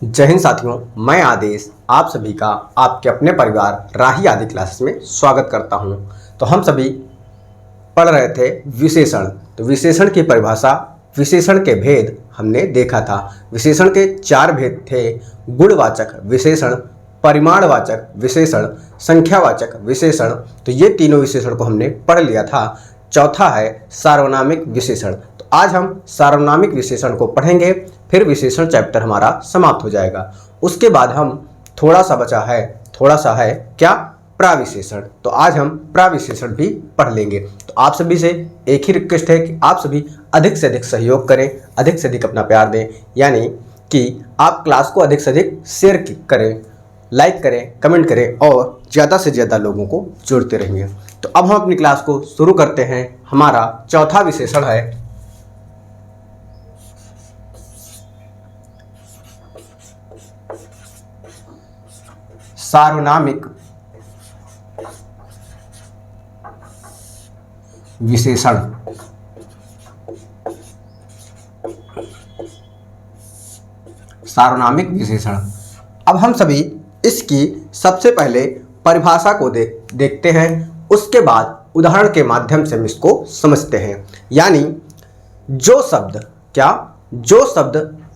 जय हिंद साथियों, मैं आदेश आप सभी का आपके अपने परिवार राही आदि क्लासेस में स्वागत करता हूं। तो हम सभी पढ़ रहे थे विशेषण। तो विशेषण की परिभाषा, विशेषण के भेद हमने देखा था। विशेषण के 4 भेद थे: गुणवाचक विशेषण, परिमाणवाचक विशेषण, संख्यावाचक विशेषण। तो ये तीनों विशेषण को हमने पढ़ लिया था। चौथा है सार्वनामिक विशेषण। तो आज हम सार्वनामिक विशेषण को पढ़ेंगे, फिर विशेषण चैप्टर हमारा समाप्त हो जाएगा। उसके बाद हम थोड़ा सा है क्या, प्राविशेषण। तो आज हम प्राविशेषण भी पढ़ लेंगे। तो आप सभी से एक ही रिक्वेस्ट है कि आप सभी अधिक से अधिक सहयोग करें, अधिक से अधिक अपना प्यार दें, यानी कि आप क्लास को अधिक से अधिक शेयर करें, लाइक करें, कमेंट करें और ज़्यादा से ज़्यादा लोगों को जोड़ते रहेंगे। तो अब हम अपनी क्लास को शुरू करते हैं। हमारा चौथा विशेषण है सार्वनामिक विशेषण। सार्वनामिक विशेषण। अब हम सभी इसकी सबसे पहले परिभाषा को देखते हैं, उसके बाद उदाहरण के माध्यम से हम इसको समझते हैं। यानी जो शब्द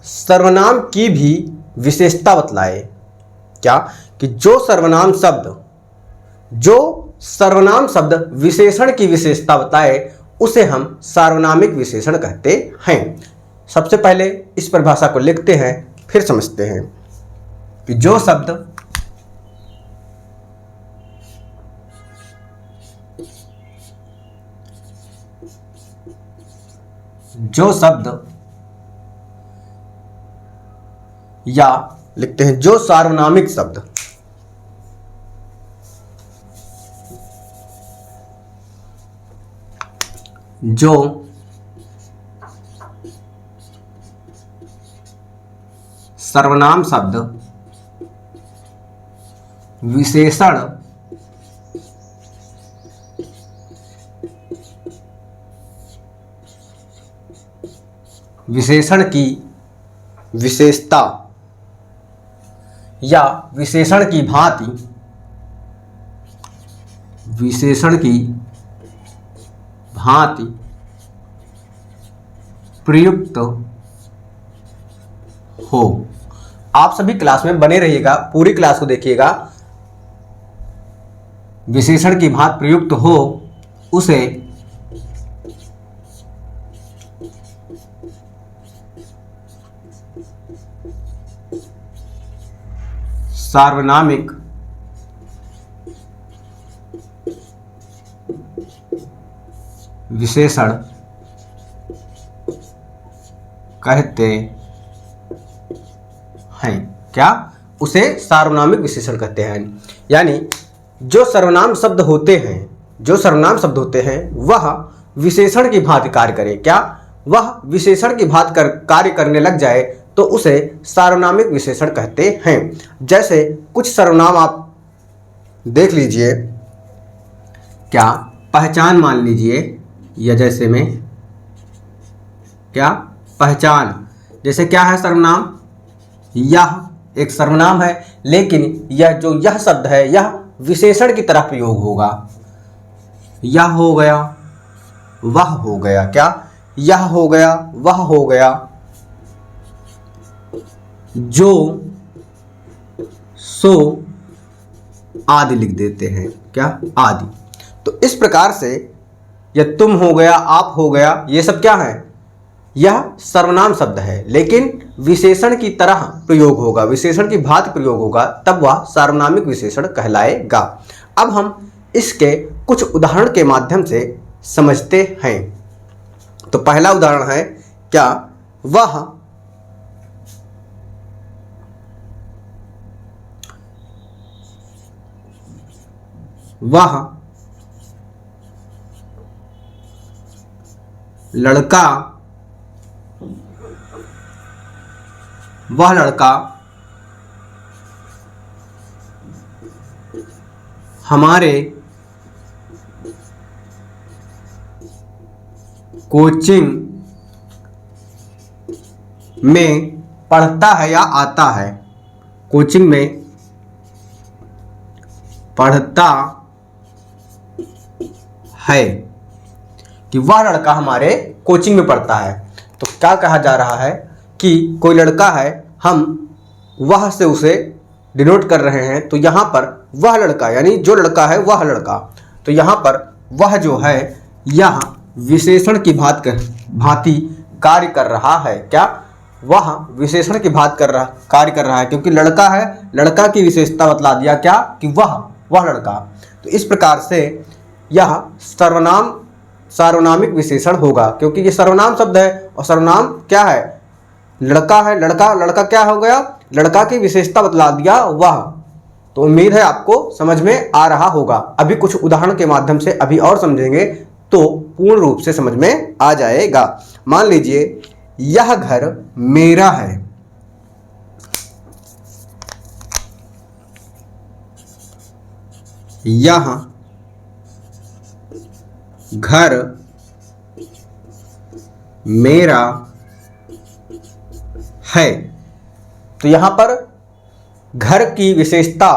सर्वनाम की भी विशेषता बतलाए, क्या कि जो सर्वनाम शब्द विशेषण की विशेषता बताए उसे हम सार्वनामिक विशेषण कहते हैं। सबसे पहले इस परिभाषा को लिखते हैं, फिर समझते हैं कि जो शब्द या लिखते हैं जो सार्वनामिक शब्द जो सर्वनाम शब्द विशेषण की विशेषता या विशेषण की भांति प्रयुक्त हो। आप सभी क्लास में बने रहिएगा, पूरी क्लास को देखिएगा। विशेषण की भांति प्रयुक्त हो उसे सार्वनामिक विशेषण कहते हैं। क्या, उसे सार्वनामिक विशेषण कहते हैं। यानी जो सर्वनाम शब्द होते हैं वह विशेषण की भांति कार्य करे। क्या, वह विशेषण की भांति कार्य करने लग जाए तो उसे सार्वनामिक विशेषण कहते हैं। जैसे कुछ सर्वनाम आप देख लीजिए, क्या पहचान मान लीजिए, या जैसे में क्या पहचान, जैसे क्या है सर्वनाम, यह एक सर्वनाम है, लेकिन यह शब्द है यह विशेषण की तरह प्रयोग होगा। यह हो गया, वह हो गया, क्या यह हो गया, वह हो गया, जो, सो आदि लिख देते हैं। क्या, आदि। तो इस प्रकार से यह तुम हो गया, आप हो गया, ये सब क्या है, यह सर्वनाम शब्द है, लेकिन विशेषण की तरह प्रयोग होगा, विशेषण की भांति प्रयोग होगा, तब वह सार्वनामिक विशेषण कहलाएगा। अब हम इसके कुछ उदाहरण के माध्यम से समझते हैं। तो पहला उदाहरण है क्या, वह लड़का हमारे कोचिंग में पढ़ता है या आता है, कोचिंग में पढ़ता है, कि वह लड़का हमारे कोचिंग में पढ़ता है। तो क्या कहा जा रहा है कि कोई लड़का है, हम वह से उसे डिनोट कर रहे हैं, तो यहाँ पर वह लड़का यानी जो लड़का है वह लड़का, तो यहाँ पर वह जो है यह विशेषण की भांति कार्य कर रहा है। क्या? वह विशेषण की भांति कार्य कर रहा है, क्योंकि लड़का है, लड़का की विशेषता बतला दिया क्या कि वह लड़का। तो इस प्रकार से यह सार्वनामिक विशेषण होगा, क्योंकि ये सर्वनाम शब्द है और सर्वनाम क्या है? लड़का है। लड़का क्या हो गया? लड़का की विशेषता बतला दिया वह। तो उम्मीद है आपको समझ में आ रहा होगा। अभी कुछ उदाहरण के माध्यम से अभी और समझेंगे तो पूर्ण रूप से समझ में आ जाएगा। मान लीजिए यह घर मेरा है, यह घर मेरा है। तो यहां पर घर की विशेषता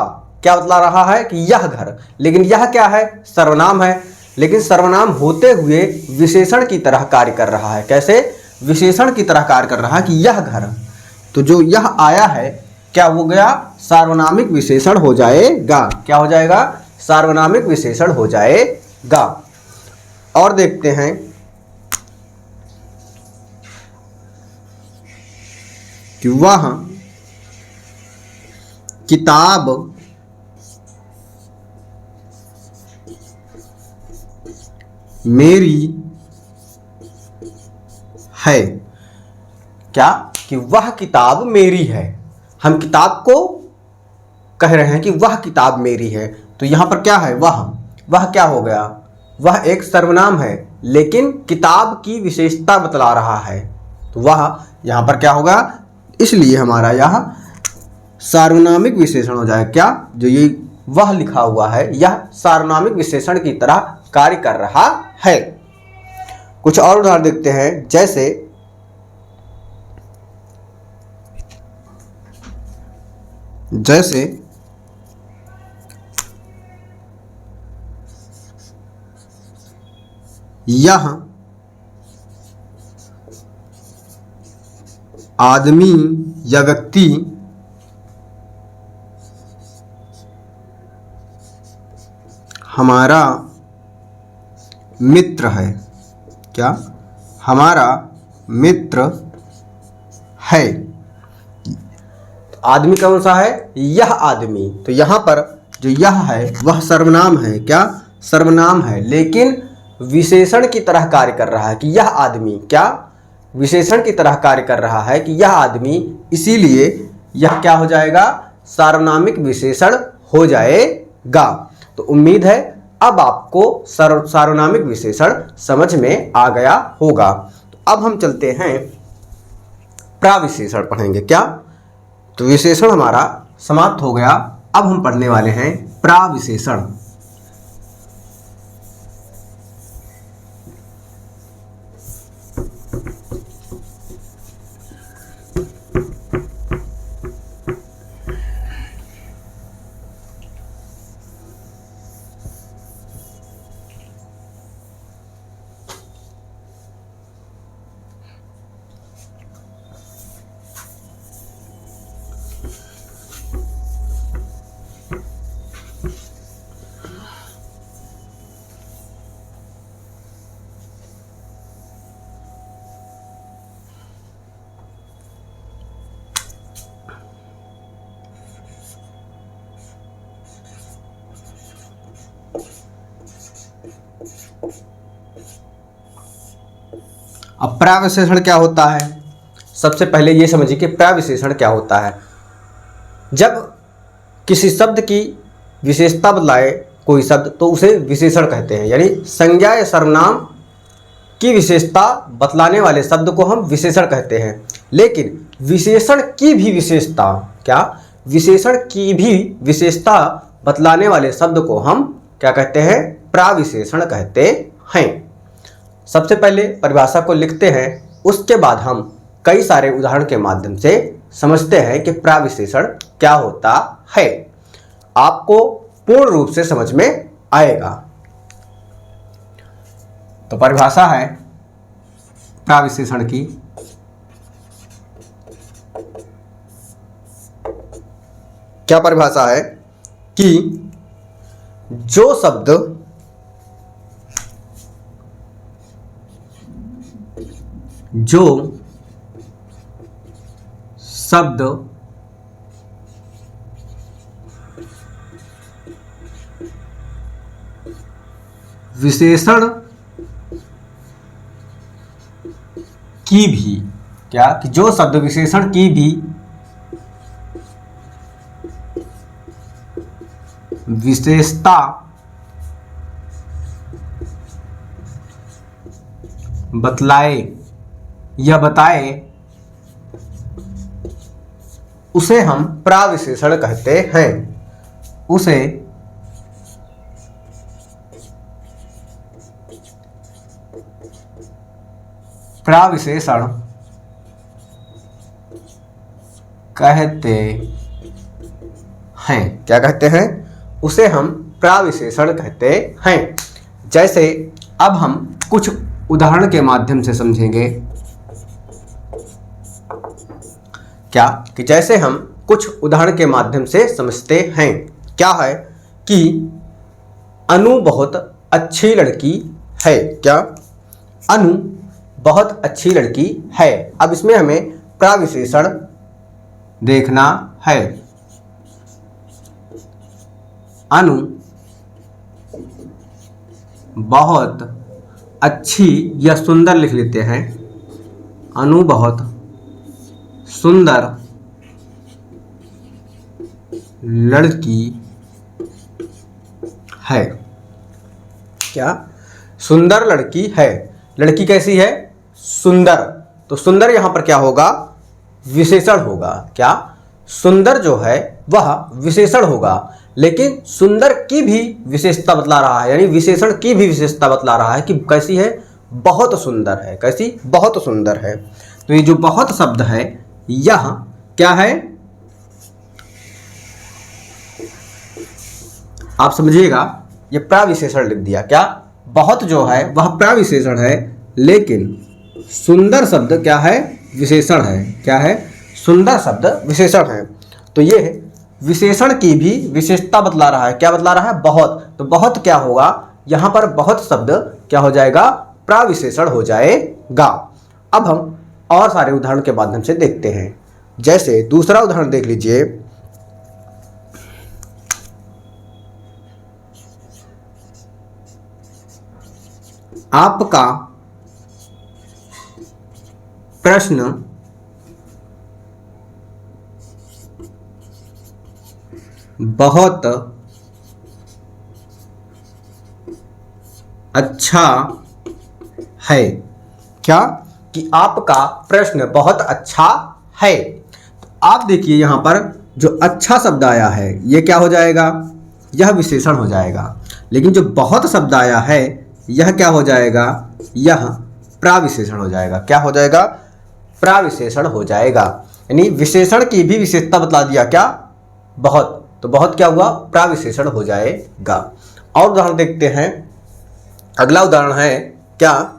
क्या बतला रहा है कि यह घर, लेकिन यह क्या है? सर्वनाम है, लेकिन सर्वनाम होते हुए विशेषण की तरह कार्य कर रहा है। कैसे? विशेषण की तरह कार्य कर रहा है कि यह घर। तो जो यह आया है क्या हो गया? सार्वनामिक विशेषण हो जाएगा। क्या हो जाएगा? सार्वनामिक विशेषण हो जाएगा। और देखते हैं कि वह किताब मेरी है। क्या? कि वह किताब मेरी है। हम किताब को कह रहे हैं कि वह किताब मेरी है, तो यहां पर क्या है? वह क्या हो गया? वह एक सर्वनाम है, लेकिन किताब की विशेषता बतला रहा है, तो वह यहां पर क्या होगा? इसलिए हमारा यह सार्वनामिक विशेषण हो जाए। क्या? जो ये वह लिखा हुआ है यह सार्वनामिक विशेषण की तरह कार्य कर रहा है। कुछ और उदाहरण देखते हैं, जैसे यह आदमी या व्यक्ति हमारा मित्र है। क्या? हमारा मित्र है। आदमी कौन सा है? यह आदमी। तो यहां पर जो यह है वह सर्वनाम है। क्या? सर्वनाम है, लेकिन विशेषण की तरह कार्य कर रहा है कि यह आदमी। क्या? विशेषण की तरह कार्य कर रहा है कि यह आदमी, इसीलिए यह क्या हो जाएगा? सार्वनामिक विशेषण हो जाएगा। तो उम्मीद है अब आपको सार्वनामिक विशेषण समझ में आ गया होगा। तो अब हम चलते हैं प्राविशेषण पढ़ेंगे। क्या? तो विशेषण हमारा समाप्त हो गया। अब हम पढ़ने वाले हैं प्राविशेषण। अब प्राविशेषण क्या होता है? सबसे पहले ये समझिए कि प्राविशेषण क्या होता है। जब किसी शब्द की विशेषता बतलाए कोई शब्द तो उसे विशेषण कहते हैं, यानी संज्ञा या सर्वनाम की विशेषता बतलाने वाले शब्द को हम विशेषण कहते हैं। लेकिन विशेषण की भी विशेषता, क्या? विशेषण की भी विशेषता बतलाने वाले शब्द को हम क्या कहते हैं? प्राविशेषण कहते हैं। सबसे पहले परिभाषा को लिखते हैं, उसके बाद हम कई सारे उदाहरण के माध्यम से समझते हैं कि प्राविशेषण क्या होता है। आपको पूर्ण रूप से समझ में आएगा। तो परिभाषा है प्राविशेषण की। क्या परिभाषा है कि जो शब्द विशेषण की भी, क्या कि जो शब्द विशेषण की भी विशेषता बतलाए या बताए उसे हम प्राविशेषण कहते हैं। उसे प्राविशेषण कहते हैं। क्या कहते हैं? उसे हम प्राविशेषण कहते हैं। जैसे अब हम कुछ उदाहरण के माध्यम से समझेंगे। क्या कि जैसे हम कुछ उदाहरण के माध्यम से समझते हैं। क्या है कि अनु बहुत अच्छी लड़की है। क्या? अनु बहुत अच्छी लड़की है। अब इसमें हमें प्राविशेषण देखना है। अनु बहुत अच्छी या सुंदर लिख लेते हैं। अनु बहुत सुंदर लड़की है। क्या? सुंदर लड़की है। लड़की कैसी है? सुंदर। तो सुंदर यहां पर क्या होगा? विशेषण होगा। क्या? सुंदर जो है वह विशेषण होगा, लेकिन सुंदर की भी विशेषता बतला रहा है, यानी विशेषण की भी विशेषता बतला रहा है कि कैसी है? बहुत सुंदर है। कैसी? बहुत सुंदर है। तो ये जो बहुत शब्द है यह क्या है? आप समझिएगा, ये प्राविशेषण लिख दिया। क्या? बहुत जो है वह प्राविशेषण है, लेकिन सुंदर शब्द क्या है? विशेषण है। क्या है? सुंदर शब्द विशेषण है। तो ये विशेषण की भी विशेषता बतला रहा है। क्या बतला रहा है? बहुत। तो बहुत क्या होगा? यहां पर बहुत शब्द क्या हो जाएगा? प्राविशेषण हो जाएगा। अब हम और सारे उदाहरण के माध्यम से देखते हैं। जैसे दूसरा उदाहरण देख लीजिए। आपका प्रश्न बहुत अच्छा है। क्या? कि आपका प्रश्न बहुत अच्छा है। तो आप देखिए यहां पर जो अच्छा शब्द आया है यह क्या हो जाएगा? यह विशेषण हो जाएगा। लेकिन जो बहुत शब्द आया है यह क्या हो जाएगा? यह प्राविशेषण हो जाएगा। क्या हो जाएगा? प्राविशेषण हो जाएगा। यानी विशेषण की भी विशेषता बतला दिया। क्या? बहुत। तो बहुत क्या हुआ? प्राविशेषण हो जाएगा। और उदाहरण देखते हैं। अगला उदाहरण है क्या?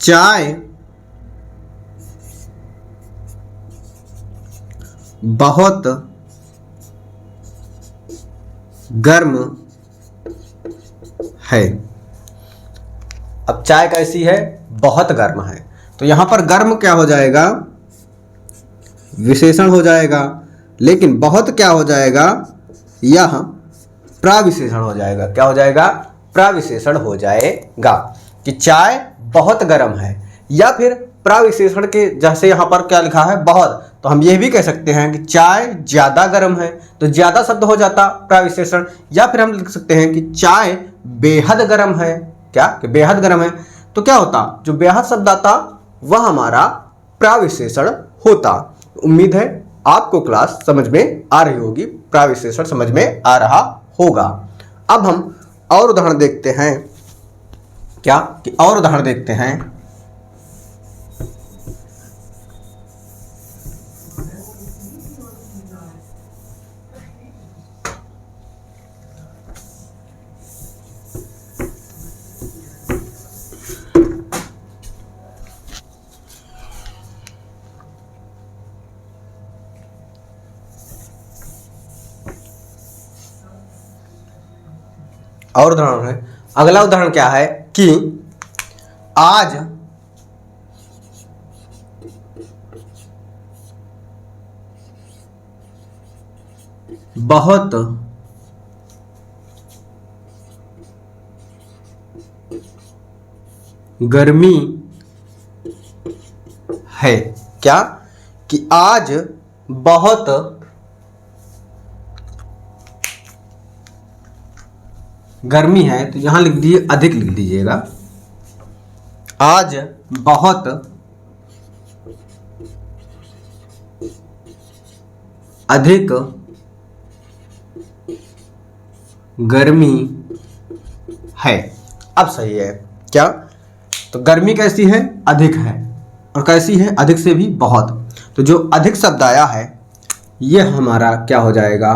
चाय बहुत गर्म है। अब चाय कैसी है? बहुत गर्म है। तो यहां पर गर्म क्या हो जाएगा? विशेषण हो जाएगा। लेकिन बहुत क्या हो जाएगा? यह प्राविशेषण हो जाएगा। क्या हो जाएगा? प्राविशेषण हो जाएगा कि चाय बहुत गर्म है। या फिर प्राविशेषण के जैसे यहां पर क्या लिखा है? बहुत। तो हम यह भी कह सकते हैं कि चाय ज्यादा गर्म है। तो ज्यादा शब्द हो जाता प्राविशेषण। या फिर हम लिख सकते हैं कि चाय बेहद गर्म है। क्या? कि बेहद गर्म है। तो क्या होता? जो बेहद शब्द आता वह हमारा प्राविशेषण होता। उम्मीद है आपको क्लास समझ में आ रही होगी, प्राविशेषण समझ में आ रहा होगा। अब हम और उदाहरण देखते हैं। क्या कि और उदाहरण देखते हैं। और उदाहरण है, अगला उदाहरण क्या है कि आज बहुत गर्मी है। क्या कि आज बहुत गर्मी है, तो यहां लिख दीजिए अधिक लिख दीजिएगा। आज बहुत अधिक गर्मी है। अब सही है क्या? तो गर्मी कैसी है? अधिक है। और कैसी है? अधिक से भी बहुत। तो जो अधिक शब्द आया है ये हमारा क्या हो जाएगा?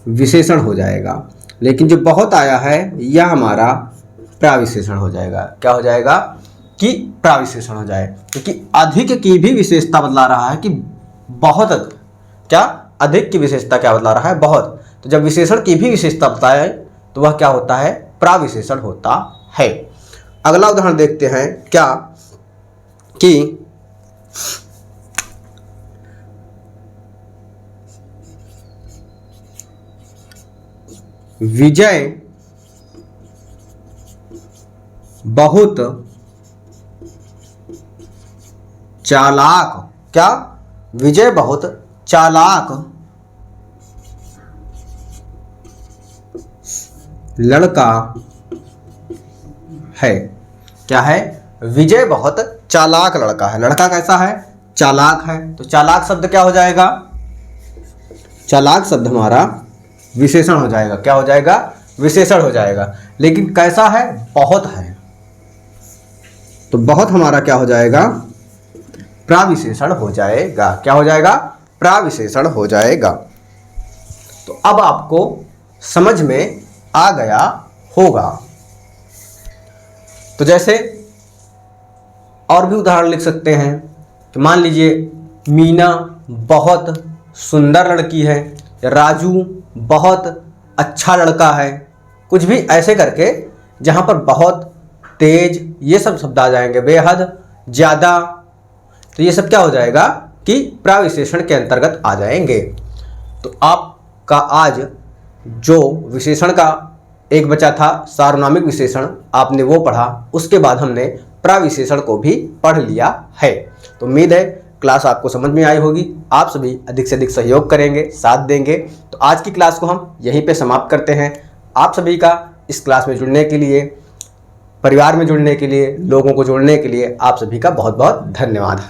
विशेषण हो जाएगा। लेकिन जो बहुत आया है यह हमारा प्राविशेषण हो जाएगा। क्या हो जाएगा? कि प्राविशेषण हो जाए, क्योंकि अधिक की भी विशेषता बतला रहा है कि बहुत। क्या? अधिक की विशेषता क्या बतला रहा है? बहुत। तो जब विशेषण की भी विशेषता बताए तो वह क्या होता है? प्राविशेषण होता है। अगला उदाहरण देखते हैं। क्या कि विजय बहुत चालाक। क्या? विजय बहुत चालाक लड़का है। क्या है? विजय बहुत चालाक लड़का है। लड़का कैसा है? चालाक है। तो चालाक शब्द क्या हो जाएगा? चालाक शब्द हमारा विशेषण हो जाएगा। क्या हो जाएगा? विशेषण हो जाएगा। लेकिन कैसा है? बहुत है। तो बहुत हमारा क्या हो जाएगा? प्राविशेषण हो जाएगा। क्या हो जाएगा? प्राविशेषण हो जाएगा। तो अब आपको समझ में आ गया होगा। तो जैसे और भी उदाहरण लिख सकते हैं। तो मान लीजिए मीना बहुत सुंदर लड़की है, राजू बहुत अच्छा लड़का है। कुछ भी ऐसे करके जहां पर बहुत, तेज, ये सब शब्द आ जाएंगे। बेहद, ज़्यादा, तो ये सब क्या हो जाएगा? कि प्राविशेषण के अंतर्गत आ जाएंगे। तो आपका आज जो विशेषण का एक बचा था, सार्वनामिक विशेषण, आपने वो पढ़ा। उसके बाद हमने प्राविशेषण को भी पढ़ लिया है। तो उम्मीद है क्लास आपको समझ में आई होगी। आप सभी अधिक से अधिक सहयोग करेंगे, साथ देंगे। तो आज की क्लास को हम यहीं पे समाप्त करते हैं। आप सभी का इस क्लास में जुड़ने के लिए, परिवार में जुड़ने के लिए, लोगों को जोड़ने के लिए आप सभी का बहुत बहुत धन्यवाद।